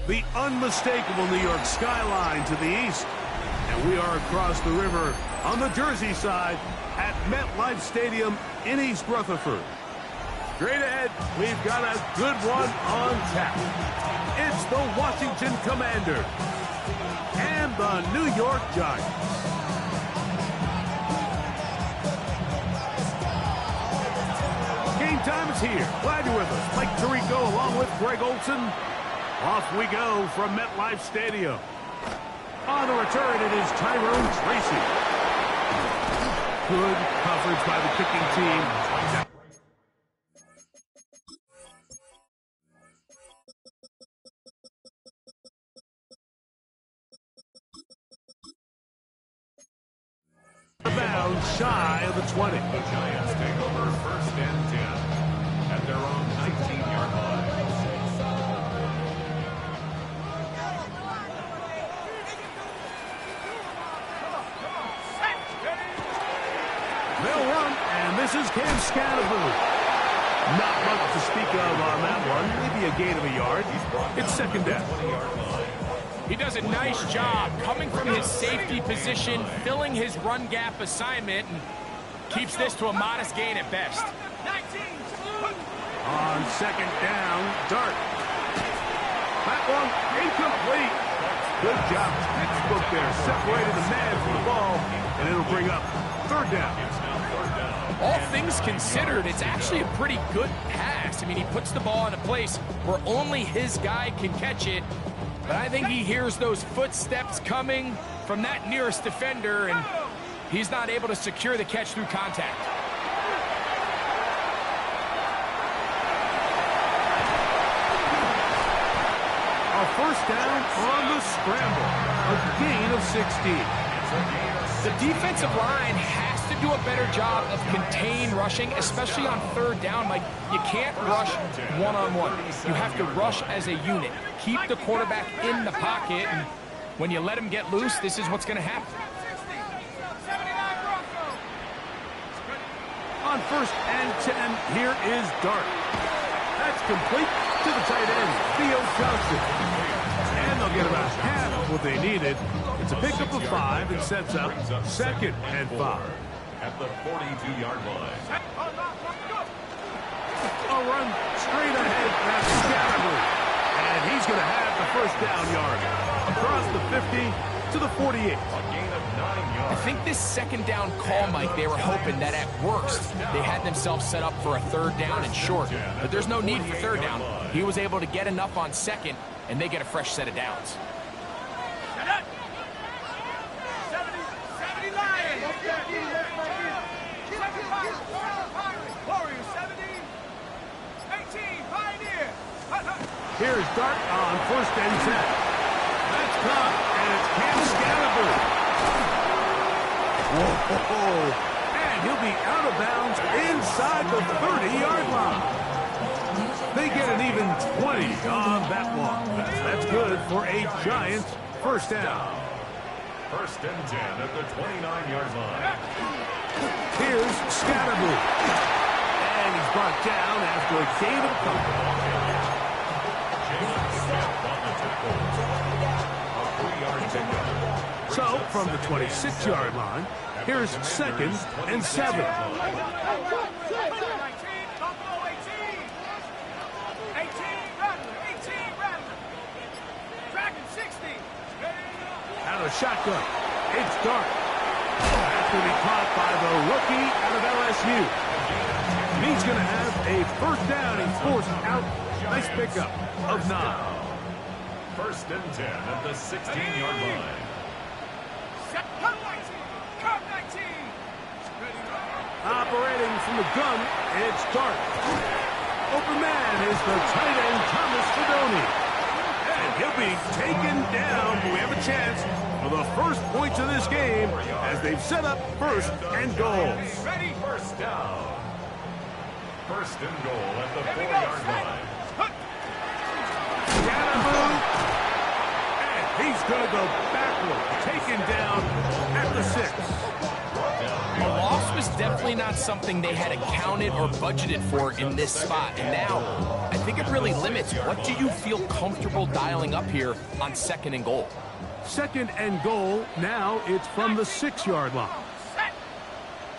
the unmistakable New York skyline to the east. And we are across the river on the Jersey side at MetLife Stadium in East Rutherford. Straight ahead, we've got a good one on tap. It's the Washington Commanders and the New York Giants. Game time is here. Glad you're with us. Mike Tirico along with Greg Olson. Off we go from MetLife Stadium. On the return, it is Tyrone Tracy. Good coverage by the kicking team. Bound shy of the 20. The Giants take over 1st and 10 at their own 19-yard line. They'll run, and this is Cam Scatterbury. Not much to speak of on that one. Maybe a gain of a yard. It's 2nd down. He does a nice job coming from his safety position, filling his run gap assignment, and keeps this to a modest gain at best. On 2nd down, Dart. That one incomplete. Good job. Textbook there. Separated the man from the ball, and it'll bring up 3rd down. All things considered, it's actually a pretty good pass. I mean, he puts the ball in a place where only his guy can catch it. But I think he hears those footsteps coming from that nearest defender, and he's not able to secure the catch through contact. A 1st down on the scramble. A gain of 16. The defensive line has to do a better job of contained rushing, especially on 3rd down. Like, you can't rush one-on-one. You have to rush as a unit. Keep the quarterback in the pocket, and when you let him get loose, this is what's going to happen. On 1st and 10, here is Dart. That's complete to the tight end, Theo Johnson. And they'll get about half of what they needed. It's a pickup of 5 and sets up 2nd and 5. At the 42-yard line. A run straight ahead. That's Scatterbury. And he's going to have the 1st down yard. Across the 50 to the 48. A gain of 9 yards. I think this 2nd down call, Mike, they were hoping that at worst they had themselves set up for a 3rd down and short. But there's no need for 3rd down. He was able to get enough on 2nd, and they get a fresh set of downs. Here's Dart on 1st and 10. That's caught, and it's Cam Scatterbury. Whoa! And he'll be out of bounds inside the 30-yard line. They get an even 20 on that one. That's good for a Giants 1st down. 1st and 10 at the 29-yard line. Here's Scatterbury. And he's brought down after a gain of a couple. So, from the 26-yard line, here's 2nd and 7. Out of the shotgun, it's Dart. That's going to be caught by the rookie out of LSU. And he's going to have a 1st down and forced out. Nice pickup of 9. 1st and 10 at the 16-yard line. Operating from the gun, it's Dart. Open man is the tight end, Thomas Fidone. And he'll be taken down, but we have a chance for the first points of this game as they've set up 1st and goal. Ready, 1st down. 1st and goal at the 4-yard line. Scatterbury. And he's going to go backward, taken down at the 6. A loss was definitely not something they had accounted or budgeted for in this spot. And now, I think it really limits what do you feel comfortable dialing up here on 2nd and goal. 2nd and goal. Now it's from the 6-yard line.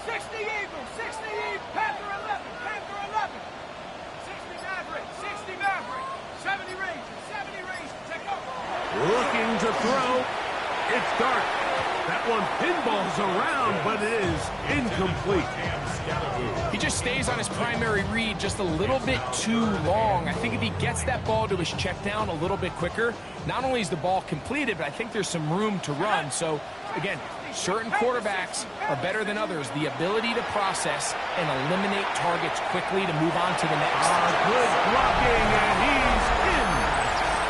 60 Eagles, 60 Eagles, Panther 11, Panther 11. 60 Maverick, 60 Maverick. 70 Rangers, check out. Looking to throw. It's Dart. That one pinballs around, but it is incomplete. He just stays on his primary read just a little bit too long. I think if he gets that ball to his check down a little bit quicker, not only is the ball completed, but I think there's some room to run. So, again, certain quarterbacks are better than others. The ability to process and eliminate targets quickly to move on to the next. Good blocking, and he's in.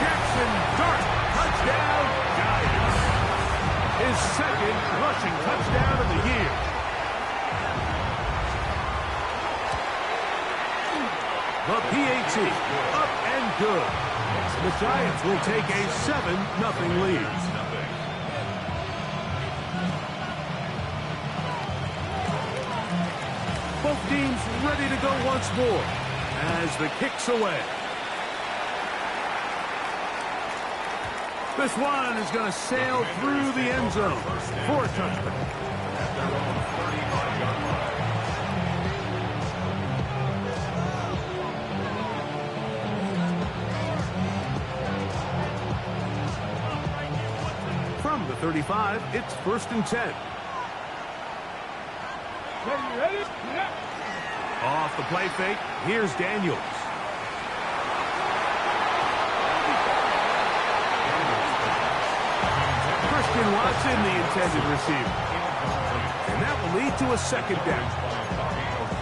Jackson Dart, touchdown, Giants. His 2nd rushing touchdown of the year. The PAT, up and good. The Giants will take a 7-0 lead. Both teams ready to go once more as the kick's away. This one is going to sail through the end zone for a touchdown. From the 35, it's 1st and 10. Off the play fake, here's Daniels. Christian Watson, the intended receiver. And that will lead to a 2nd down.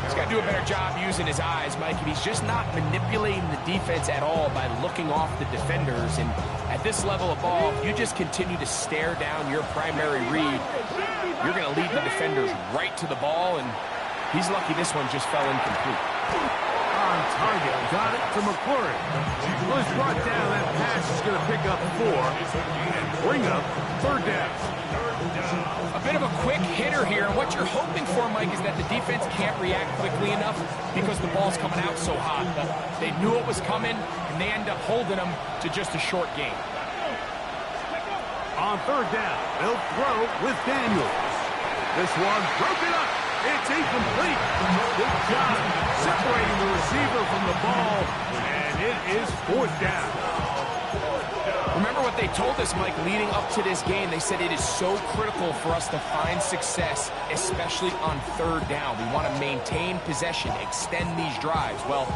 He's got to do a better job using his eyes, Mike, and he's just not manipulating the defense at all by looking off the defenders. And at this level of ball, if you just continue to stare down your primary read, you're going to lead the defenders right to the ball, and he's lucky this one just fell incomplete. On target, got it to McClure. Was brought down. That pass is going to pick up 4 and bring up 3rd down. A bit of a quick hitter here, and what you're hoping for, Mike, is that the defense can't react quickly enough because the ball's coming out so hot. But they knew it was coming, and they end up holding them to just a short game. On 3rd down, they'll throw with Daniels. This one broken up. It's incomplete. Good job separating the receiver from the ball, and it is 4th down. Remember what they told us, Mike, leading up to this game. They said it is so critical for us to find success, especially on 3rd down. We want to maintain possession, extend these drives. Well,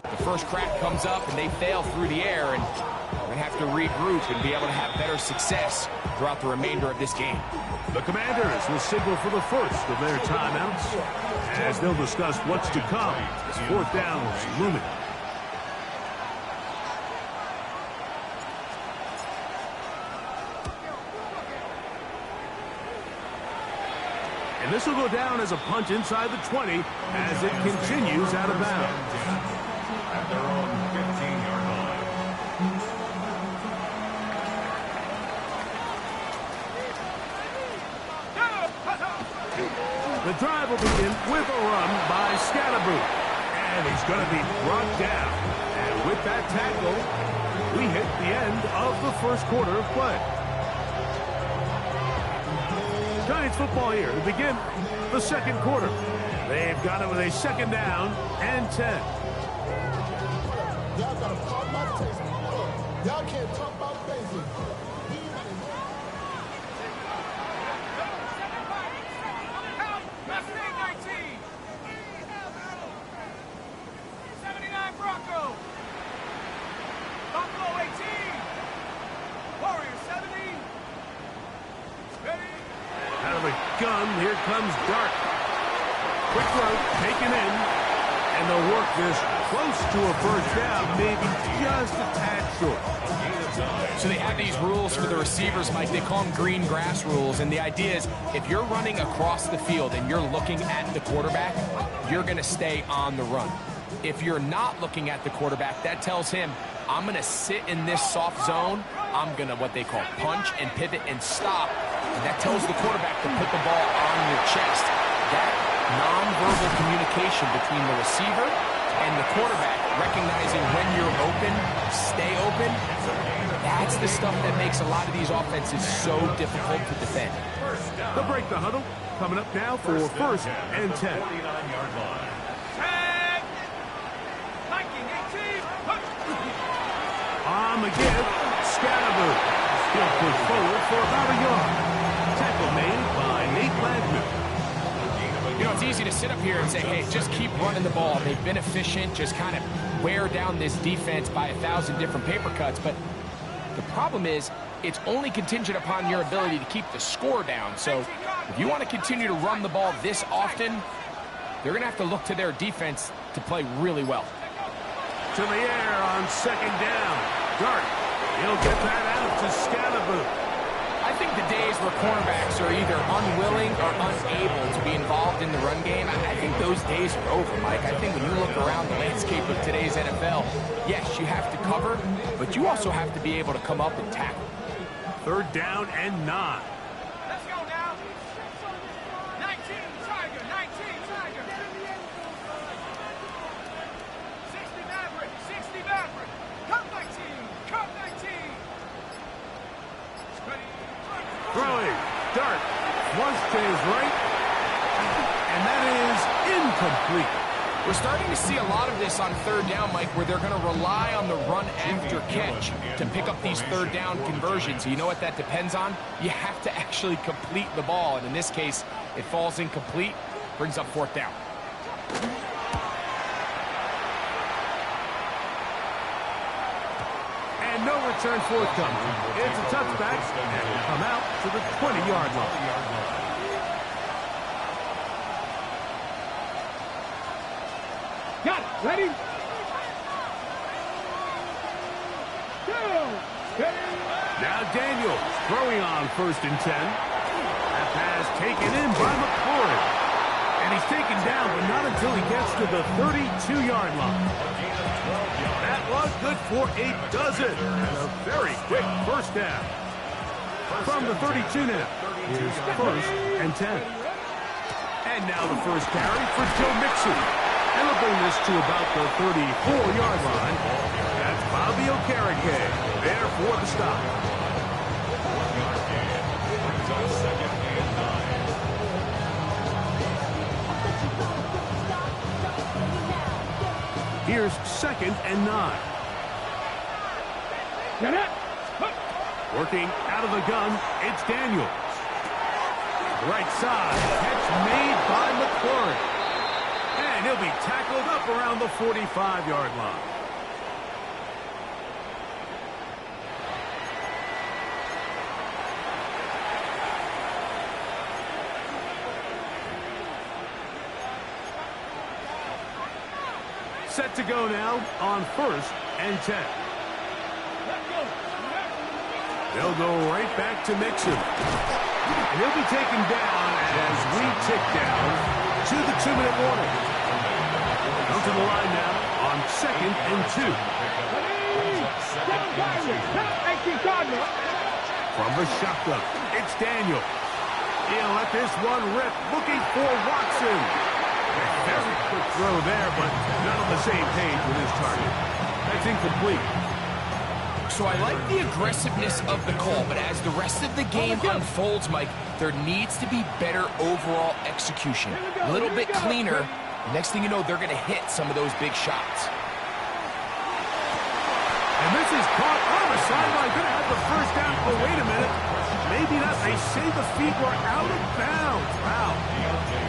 the first crack comes up, and they fail through the air, and they have to regroup and be able to have better success throughout the remainder of this game. The Commanders will signal for the first of their timeouts as they'll discuss what's to come as 4th down is looming. And this will go down as a punt inside the 20 as it continues out of bounds. At their own 15-yard line. The drive will begin with a run by Scatterboot. And he's going to be brought down. And with that tackle, we hit the end of the 1st quarter of play. Giants football here to begin the 2nd quarter. They've got it with a 2nd down and 10. Y'all gotta talk about taste. Y'all can't talk about basic. Mustang 19. 79 Bronco. Buffalo 18. Warrior 70. Ready? Out of the gun, here comes Dart. Quick throw, taken in. And they'll work this close to a first down, maybe just a tad short. So they have these rules for the receivers, Mike. They call them green grass rules. And the idea is if you're running across the field and you're looking at the quarterback, you're going to stay on the run. If you're not looking at the quarterback, that tells him, I'm going to sit in this soft zone. I'm going to what they call punch and pivot and stop. And that tells the quarterback to put the ball on your chest. That nonverbal communication between the receiver and the quarterback, recognizing when you're open, stay open, that's the stuff that makes a lot of these offenses so difficult to defend. They'll break the huddle. Coming up now for first and 10. 49-yard line. On the give, Scatterboo. He'll push forward for about a yard. Tackle made by Nate Landman. You know, it's easy to sit up here and say, hey, just keep running the ball. They've been efficient, just kind of wear down this defense by 1,000 different paper cuts. But the problem is, it's only contingent upon your ability to keep the score down. So if you want to continue to run the ball this often, they're going to have to look to their defense to play really well. To the air on second down. Dart. He'll get that out to Scatterboo. I think the days where cornerbacks are either unwilling or unable to be involved in the run game, I think those days are over, Mike. I think when you look around the landscape of today's NFL, yes, you have to cover, but you also have to be able to come up and tackle. Third down and 9. Let's go now. 19, Tiger, 19, Tiger. 60 Maverick, 60 Maverick. Come 19, come 19. Ready. Throwing. Dart. Once to his right. And that is incomplete. We're starting to see a lot of this on third down, Mike, where they're going to rely on the run after catch to pick up these third down conversions. You know what that depends on? You have to actually complete the ball. And in this case, it falls incomplete, brings up fourth down. And no return forthcoming. It's a touchback, and will come out to the 20-yard line. Got it. Ready? Now Daniels throwing on first and 10. That pass taken in by McCoy. And he's taken down, but not until he gets to the 32-yard line. That was good for a dozen. And a very quick first down. From the 32 now. Here's first and 10. And now the first carry for Joe Mixon. And we'll bring this to about the 34-yard line. That's Bobby Okereke there for the stop. Here's second and 9. Working out of the gun, it's Daniels. Right side, catch made by McClaurin. And he'll be tackled up around the 45-yard line. Set to go now on first and 10. They'll go right back to Mixon. And he'll be taken down as we tick down to the 2-minute warning. Come to the line now on second and 2. From the shotgun, it's Daniel. He'll let this one rip, looking for Watson. A very quick throw there, but not on the same page with his target. That's incomplete. So I like the aggressiveness of the call, but as the rest of the game unfolds, Mike, there needs to be better overall execution. A little bit cleaner. Next thing you know, they're going to hit some of those big shots. And this is caught on the sideline. Going to have the first down. Oh, wait a minute. Maybe not. They say the feet were out of bounds. Wow.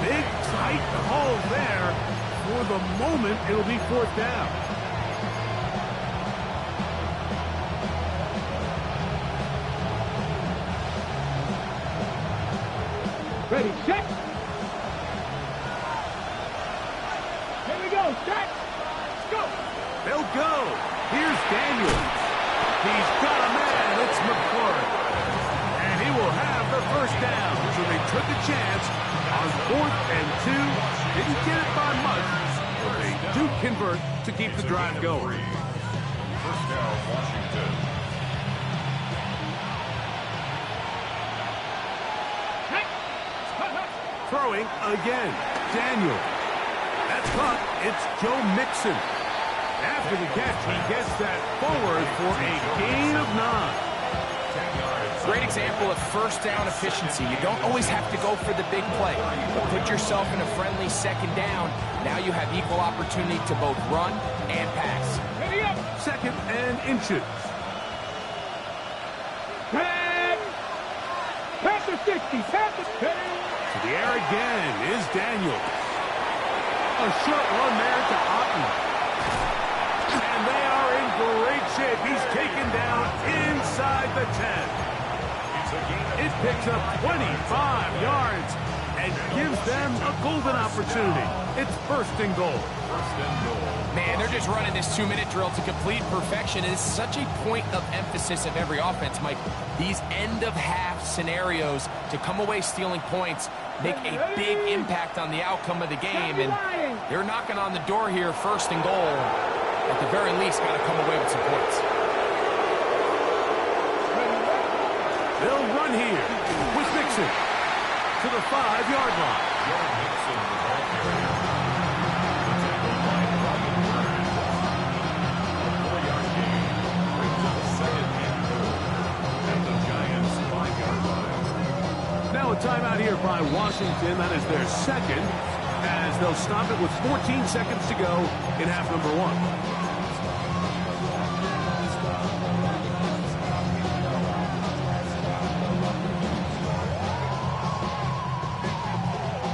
Big, tight call there. For the moment, it'll be fourth down. Ready, check. go, Jack. Let's go. They'll go. Here's Daniels. He's got a man. It's McLaurin. And he will have the first down. So they took a chance on 4th and 2. Didn't get it by much, but they do convert to keep the drive going. First down, Washington. Throwing again. Daniel. That's caught. It's Joe Mixon. After the catch, he gets that forward for a gain of 9. Great example of first down efficiency. You don't always have to go for the big play, but put yourself in a friendly second down. Now you have equal opportunity to both run and pass. 2nd and inches. Pass the 60. Pass the 10. To the air again is Daniel. A short one there to Otten. And they are in great shape. He's taken down inside the 10. It picks up 25 yards and gives them a golden opportunity. It's 1st and goal. Man, they're just running this 2-minute drill to complete perfection. It is such a point of emphasis of every offense, Mike. These end-of-half scenarios to come away stealing points make a big impact on the outcome of the game. And they're knocking on the door here, 1st and goal. At the very least, got to come away with some points. They'll run here with Mixon to the 5-yard line. Mixon, the ball carrier. A 4-yard gain brings up 2nd and 4 at the Giants' 5-yard line. Now a timeout here by Washington. That is their 2nd, as they'll stop it with 14 seconds to go in half number 1.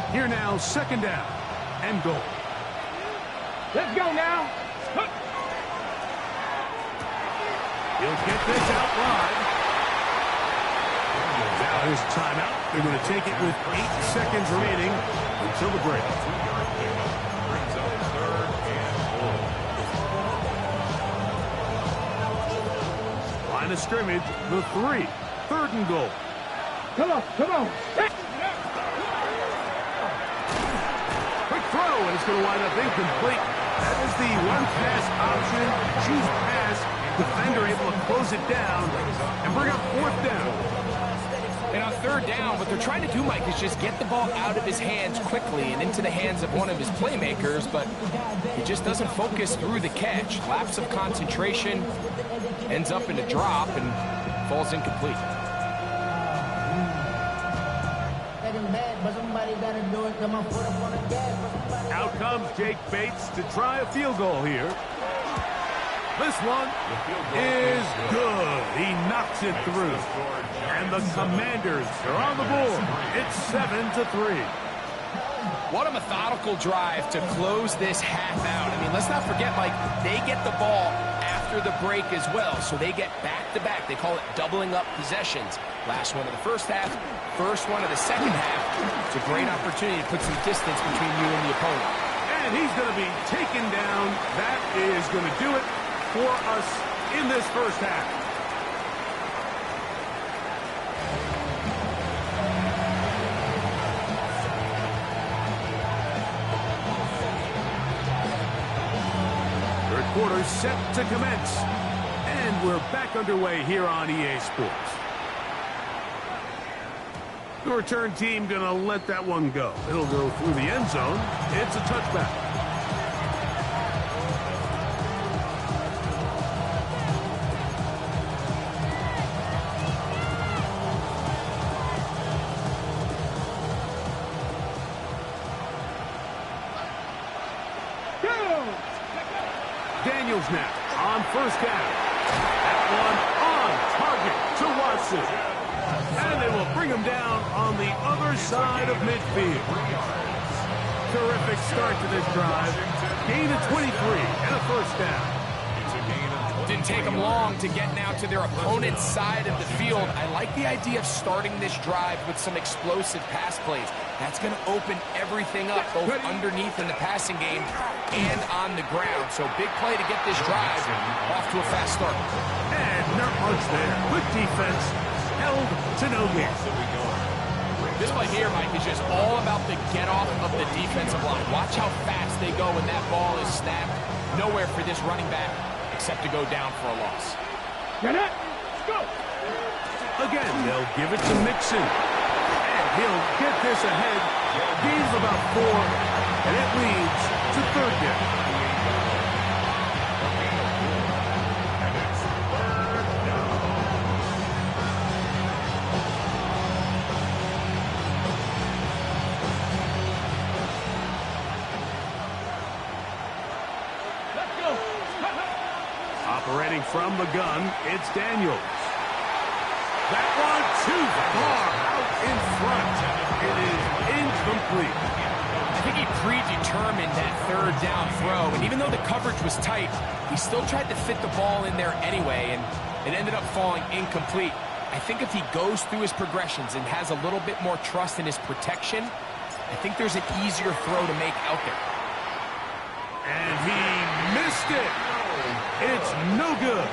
Here now, 2nd down and goal. Let's go now. He'll get this out wide. Now his timeout. They're going to take it with 8 seconds remaining until the break. 2-yard pickup brings up 3rd and goal. Line of scrimmage, the 3. 3rd and goal. Come on, come on. Throw, and it's going to wind up incomplete. That is the one-pass option. Choose pass. Defender able to close it down and bring up 4th down. And on 3rd down, what they're trying to do, Mike, is just get the ball out of his hands quickly and into the hands of one of his playmakers, but he just doesn't focus through the catch. Lapse of concentration, ends up in a drop, and falls incomplete. Out comes Jake Bates to try a field goal here. This one is good. He knocks it through. And the Commanders are on the board. It's 7-3. What a methodical drive to close this half out. I mean, let's not forget, Mike, they get the ball after the break as well, so they get back-to-back. They call it doubling up possessions. Last one of the first half, first one of the second half. It's a great opportunity to put some distance between you and the opponent. And he's going to be taken down. That is going to do it for us in this first half. Third quarter set to commence. And we're back underway here on EA Sports. The return team going to let that one go. It'll go through the end zone. It's a touchback. Daniels now on 1st down. That one on target to Watson. And they will bring him down on the other side of midfield. Terrific start to this drive. Gain of 23 and a 1st down. It's a gain of didn't take them long to get now to their opponent's side of the field. I like the idea of starting this drive with some explosive pass plays. That's going to open everything up, both underneath in the passing game and on the ground. So big play to get this drive off to a fast start. And not much there. Good defense, held to no gain. This play here, Mike, is just all about the get-off of the defensive line. Watch how fast they go when that ball is snapped. Nowhere for this running back except to go down for a loss. Get it. Go. Again, they'll give it to Mixon. And he'll get this ahead. Gain of about 4, and it leads to third down. And it's third down. Let's go. Operating from the gun, it's Daniels. That one too far out in front. It is incomplete. I think he predetermined that third down throw, and even though the coverage was tight, he still tried to fit the ball in there anyway, and it ended up falling incomplete. I think if he goes through his progressions and has a little bit more trust in his protection, I think there's an easier throw to make out there. And he missed it. It's no good.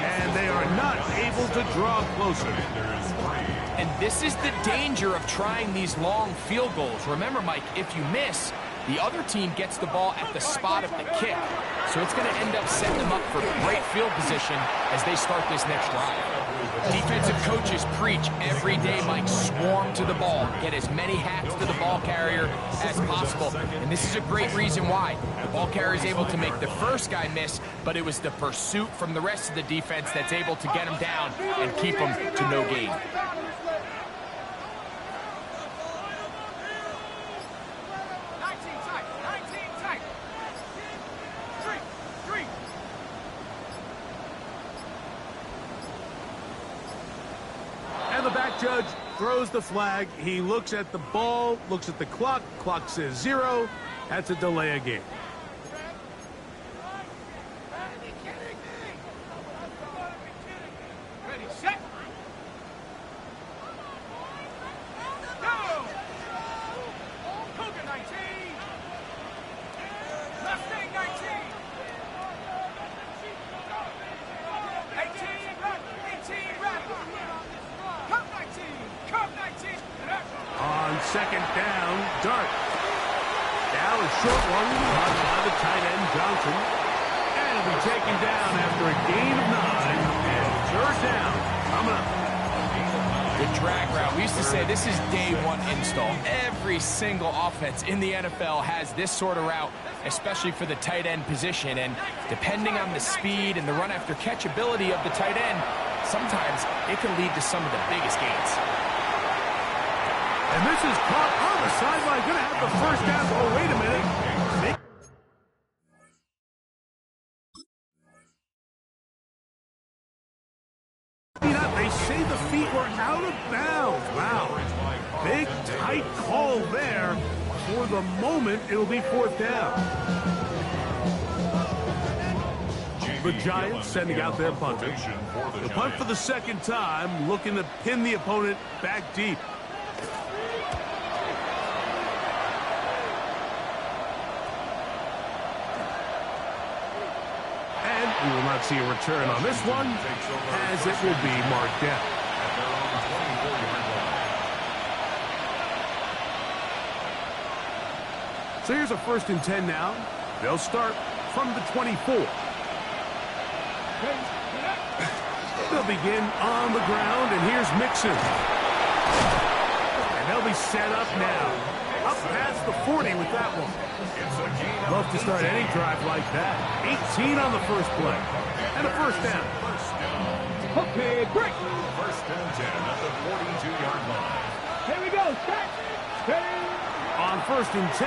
And they are not able to draw closer. And this is the danger of trying these long field goals. Remember, Mike, if you miss, the other team gets the ball at the spot of the kick. So it's going to end up setting them up for great field position as they start this next drive. Defensive coaches preach every day, Mike, swarm to the ball. Get as many hats to the ball carrier as possible. And this is a great reason why. The ball carrier is able to make the first guy miss, but it was the pursuit from the rest of the defense that's able to get him down and keep him to no gain. 19 tight. 19 tight. 3. And the back judge throws the flag. He looks at the ball, looks at the clock. Clock says 0. That's a delay of game. Ready, set. Go. Cougar 19. Mustang 19. 18 run. 18 run. Cup 19. Cup 19. On second down, Dart. Now a short one caught by the tight end, Johnson. And it'll be taken down after a gain of 9. And third down coming up. The drag route. We used to say this is day one install. Every single offense in the NFL has this sort of route, especially for the tight end position. And depending on the speed and the run after catch ability of the tight end, sometimes it can lead to some of the biggest gains. And this is caught on the sideline. Going to have the first down. Oh, wait a minute. They say the feet were out of bounds. Wow. Big, tight call there. For the moment, it'll be fourth down. The Giants sending out their punter. The punt for the second time, looking to pin the opponent back deep. And we will not see a return on this one, as it will be marked down. So here's a 1st and 10 now. They'll start from the 24. They'll begin on the ground, and here's Mixon. And they'll be set up now. Up past the 40 with that one. Love to start any drive like that. 18 on the first play. And a first down. Okay, break. First and 10 at the 42-yard line. Here we go. Set. On 1st and 10,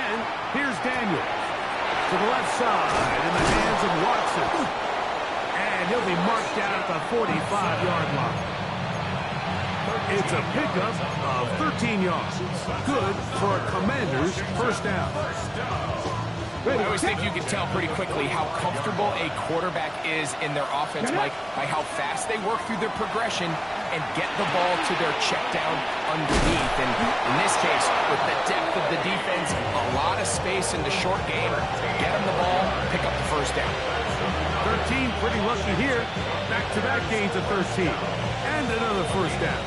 here's Daniels. To the left side in the hands of Watson. And he'll be marked down at the 45-yard line. It's a pickup of 13 yards. Good for a Commander's first down. I always think you can tell pretty quickly how comfortable a quarterback is in their offense, Mike, by how fast they work through their progression and get the ball to their check down underneath. And in this case, with the depth of the defense, a lot of space in the short game, get them the ball, pick up the first down. 13, pretty lucky here. Back-to-back gains of 13. And another first down.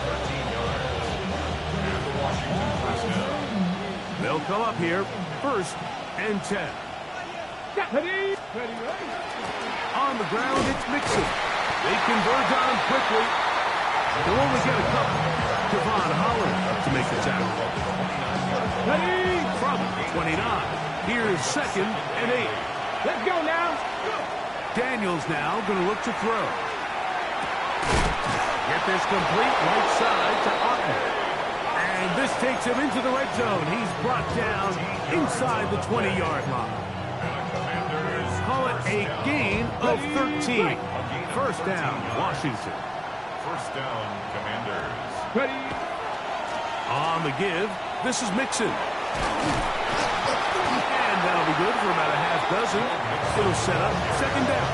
They'll come up here, 1st and 10. On the ground, it's Mixon. They converge on him quickly. They'll only get a couple. Devon Holland up to make the tackle. From 29. Here's 2nd and 8. Let's go now. Daniels now going to look to throw. Get this complete right side to Otton. And this takes him into the red zone. He's brought down inside the 20-yard line. Call it a gain of 13. First down, Washington. First down, Commanders. On the give, this is Mixon. And that'll be good for about a half dozen. It'll set up 2nd down.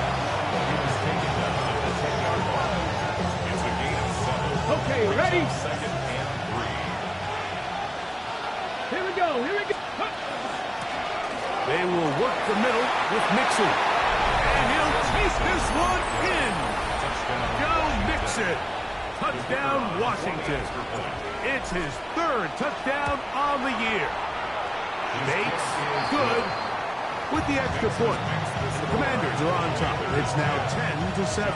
It's a gain of 7. Okay, ready? 2nd and 3. Here we go. They will work the middle with Mixon. And he'll take this one in. Go Mixon. Touchdown, Washington. It's his 3rd touchdown on the year. Bates, good, with the extra point. The Commanders are on top. It's now 10-7.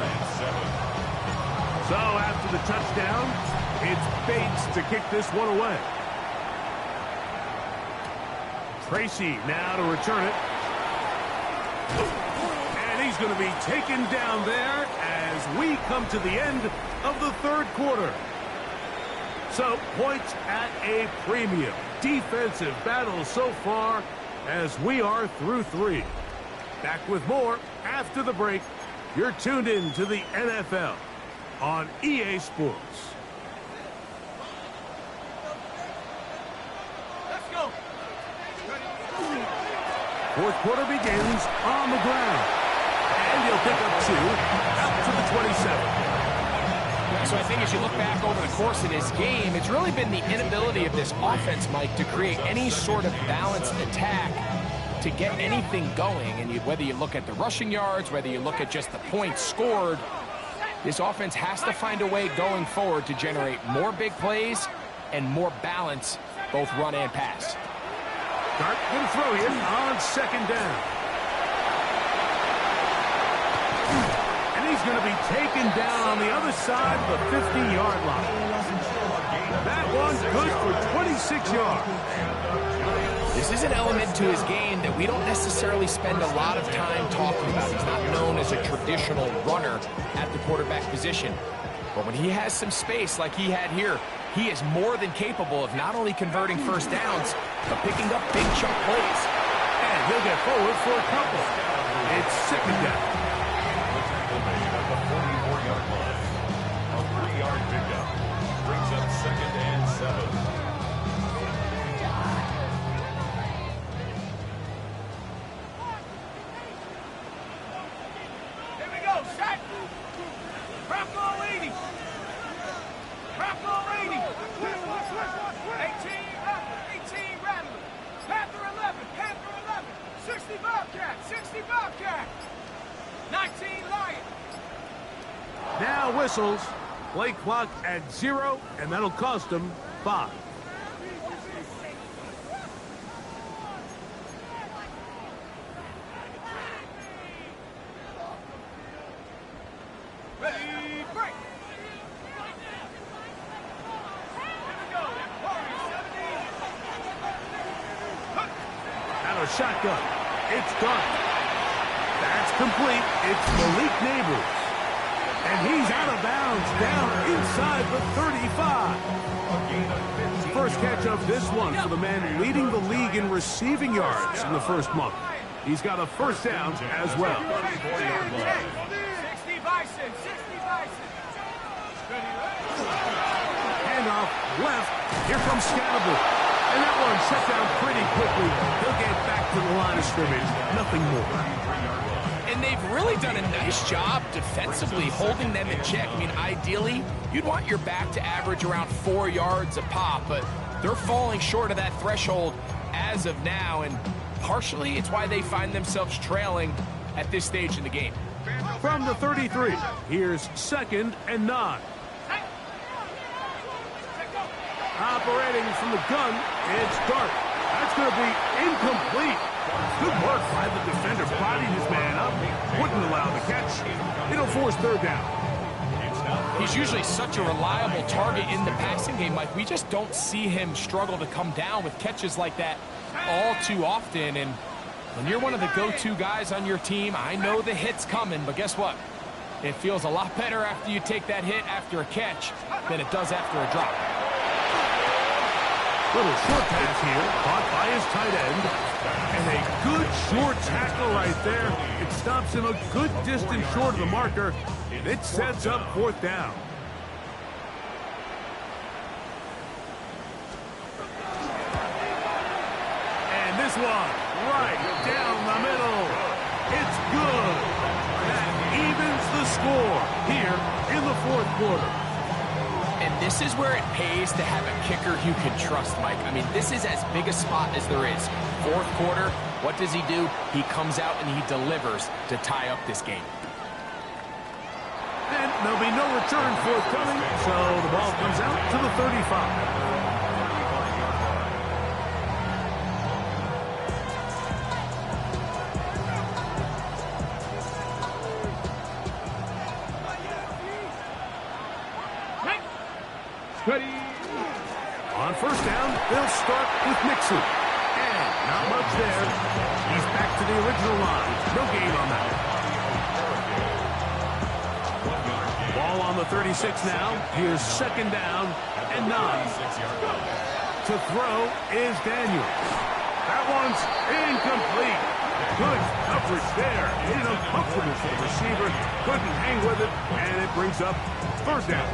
So after the touchdown, it's Bates to kick this one away. Tracy now to return it. And he's going to be taken down there as we come to the end of the 3rd quarter. So points at a premium. Defensive battle so far as we are through 3. Back with more after the break. You're tuned in to the NFL on EA Sports. Let's go. 4th quarter begins on the ground. And he'll pick up 2 out to the 27. So I think as you look back over the course of this game, it's really been the inability of this offense, Mike, to create any sort of balanced attack to get anything going. And whether you look at the rushing yards, whether you look at just the points scored, this offense has to find a way going forward to generate more big plays and more balance, both run and pass. Dart can throw you on 2nd down. And he's going to be taken down on the other side of the 50-yard line. That one's good for 26 yards. This is an element to his game that we don't necessarily spend a lot of time talking about. He's not known as a traditional runner at the quarterback position. But when he has some space like he had here, he is more than capable of not only converting first downs, but picking up big chunk plays. And he'll get forward for a couple. It's 2nd down. At the 44-yard line. A 3-yard pickup. Brings up 2nd and 7. Here we go. Set. Drop ball 80. Drop ball 80. 18 Rattler. Panther 11. Panther 11. 60 Bobcat. 60 Bobcat. 19 Lion. Now whistles. Play clock at 0, and that'll cost them 5. Ready, break. Here we go. Warriors 17. Out of shotgun. It's done. That's complete. It's Malik Neighbors. And he's out of bounds down inside the 35. First catch of this one for the man leading the league in receiving yards in the first month. He's got a first down as well. 60 Bison. 60 Bison. Handoff left. Here comes Scatterbull. And that one shut down pretty quickly. He'll get back to the line of scrimmage. Nothing more. And they've really done a nice job defensively holding them in check. I mean, ideally, you'd want your back to average around 4 yards a pop, but they're falling short of that threshold as of now, and partially it's why they find themselves trailing at this stage in the game. From the 33, here's 2nd and 9. Operating from the gun, it's Dart. That's going to be incomplete. Good work by the defender, bodied his man up, wouldn't allow the catch. It'll force 3rd down. He's usually such a reliable target in the passing game, Mike. We just don't see him struggle to come down with catches like that all too often. And when you're one of the go-to guys on your team, I know the hit's coming, but guess what? It feels a lot better after you take that hit after a catch than it does after a drop. Little short pass here, caught by his tight end. And a good short tackle right there. It stops him a good distance short of the marker. It sets up 4th down. And this one, right down the middle. It's good. That evens the score here in the 4th quarter. And this is where it pays to have a kicker you can trust, Mike. I mean, this is as big a spot as there is. 4th quarter, what does he do? He comes out and he delivers to tie up this game. And there'll be no return forthcoming, so the ball comes out to the 35. Ready. On 1st down, they'll start with Mixon. And not much there. He's back to the original line. No gain on that. Ball on the 36 now. Here's 2nd down and 9. To throw is Daniels. That one's incomplete. Good coverage there. Made it uncomfortable for the receiver. Couldn't hang with it, and it brings up 3rd down.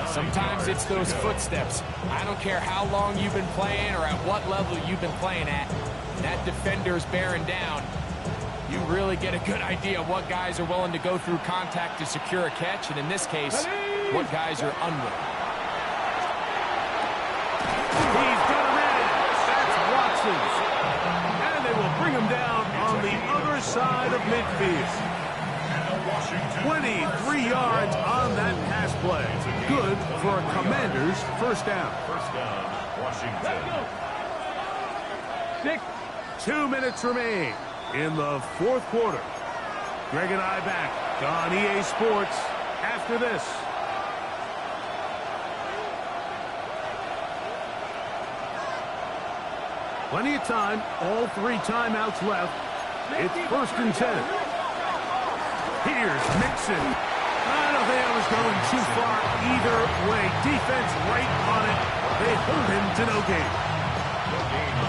Sometimes it's those footsteps. I don't care how long you've been playing or at what level you've been playing at. That defender's bearing down. You really get a good idea of what guys are willing to go through contact to secure a catch, and in this case, what guys are unwilling. He's got him in. That's Watson. And they will bring him down on the other side of midfield. 23 yards on that pass play. Good for a Commander's 1st down. 2 minutes remain in the 4th quarter. Greg and I back on EA Sports after this. Plenty of time, all 3 timeouts left. It's 1st and 10. Here's Mixon. I don't think I was going too far either way. Defense right on it. They hold him to no gain.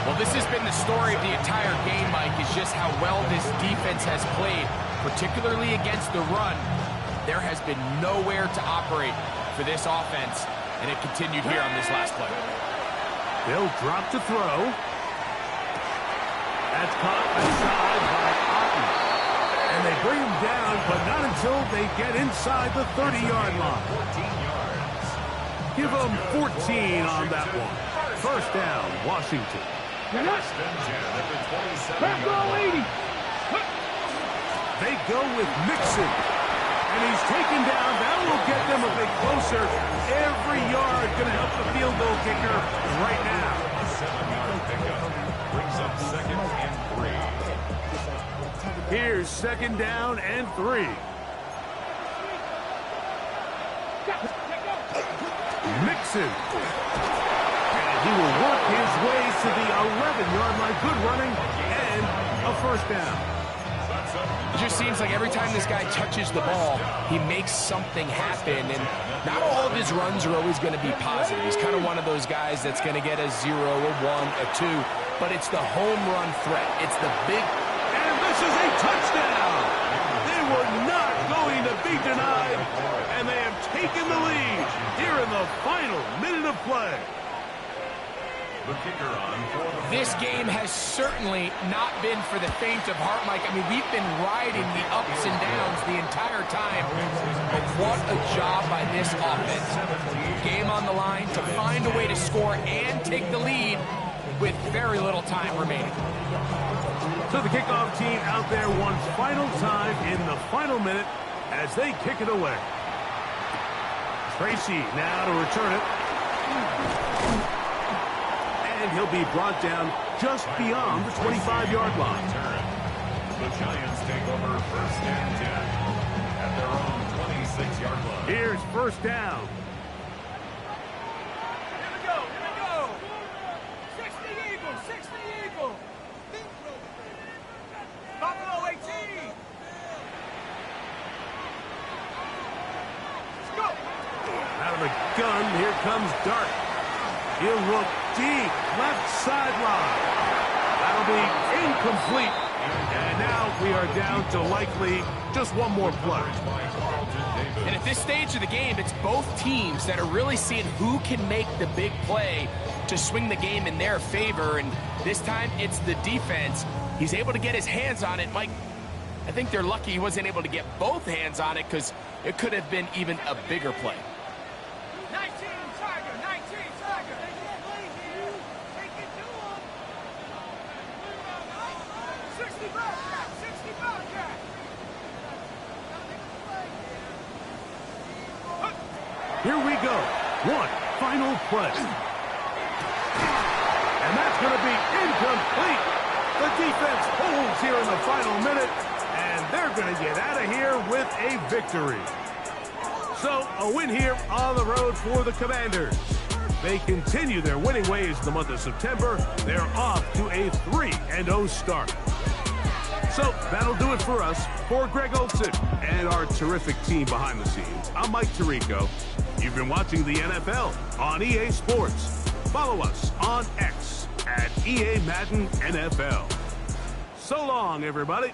Well, this has been the story of the entire game, Mike, is just how well this defense has played, particularly against the run. There has been nowhere to operate for this offense, and it continued here on this last play. They'll drop to throw. That's caught inside by Otten. And they bring him down, but not until they get inside the 30-yard line. Give them 14 on that one. 1st down, Washington. They go with Mixon. And he's taken down. That will get them a bit closer. Every yard going to help the field goal kicker right now. A 7-yard pickup brings up 2nd and 3. Here's 2nd down and 3. Mixon. And he will work his way to the 11-yard line. Good running and a 1st down. It just seems like every time this guy touches the ball, he makes something happen, and not all of his runs are always going to be positive. He's kind of one of those guys that's going to get a 0, a 1, a 2, but it's the home run threat. It's the big... And this is a touchdown! They were not going to be denied, and they have taken the lead here in the final minute of play. The kicker on for the This game has certainly not been for the faint of heart, Mike. I mean, we've been riding the ups and downs the entire time. But what a job by this offense. Game on the line to find a way to score and take the lead with very little time remaining. So the kickoff team out there one final time in the final minute as they kick it away. Tracy now to return it. And he'll be brought down just beyond the 25-yard line. The Giants take over first and 10 at their own 26-yard line. Here's first down. Here we go, here we go. 60 Eagles, 60 Eagles. Buffalo 18. Let's go. Out of the gun, here comes Dart. He'll look deep, left sideline. That'll be incomplete. And now we are down to likely just one more play. And at this stage of the game, it's both teams that are really seeing who can make the big play to swing the game in their favor. And this time, it's the defense. He's able to get his hands on it. Mike, I think they're lucky he wasn't able to get both hands on it because it could have been even a bigger play. 19 Tiger, 19 Tiger. Take it to him. 60 Bobcat, 60 Bobcat. Here we go. One final play. And that's going to be incomplete. The defense holds here in the final minute, and they're going to get out of here with a victory. So, a win here on the road for the Commanders. They continue their winning ways in the month of September. They're off to a 3-0 start. So, that'll do it for us. For Greg Olson and our terrific team behind the scenes, I'm Mike Tirico. You've been watching the NFL on EA Sports. Follow us on X at EA Madden NFL. So long, everybody.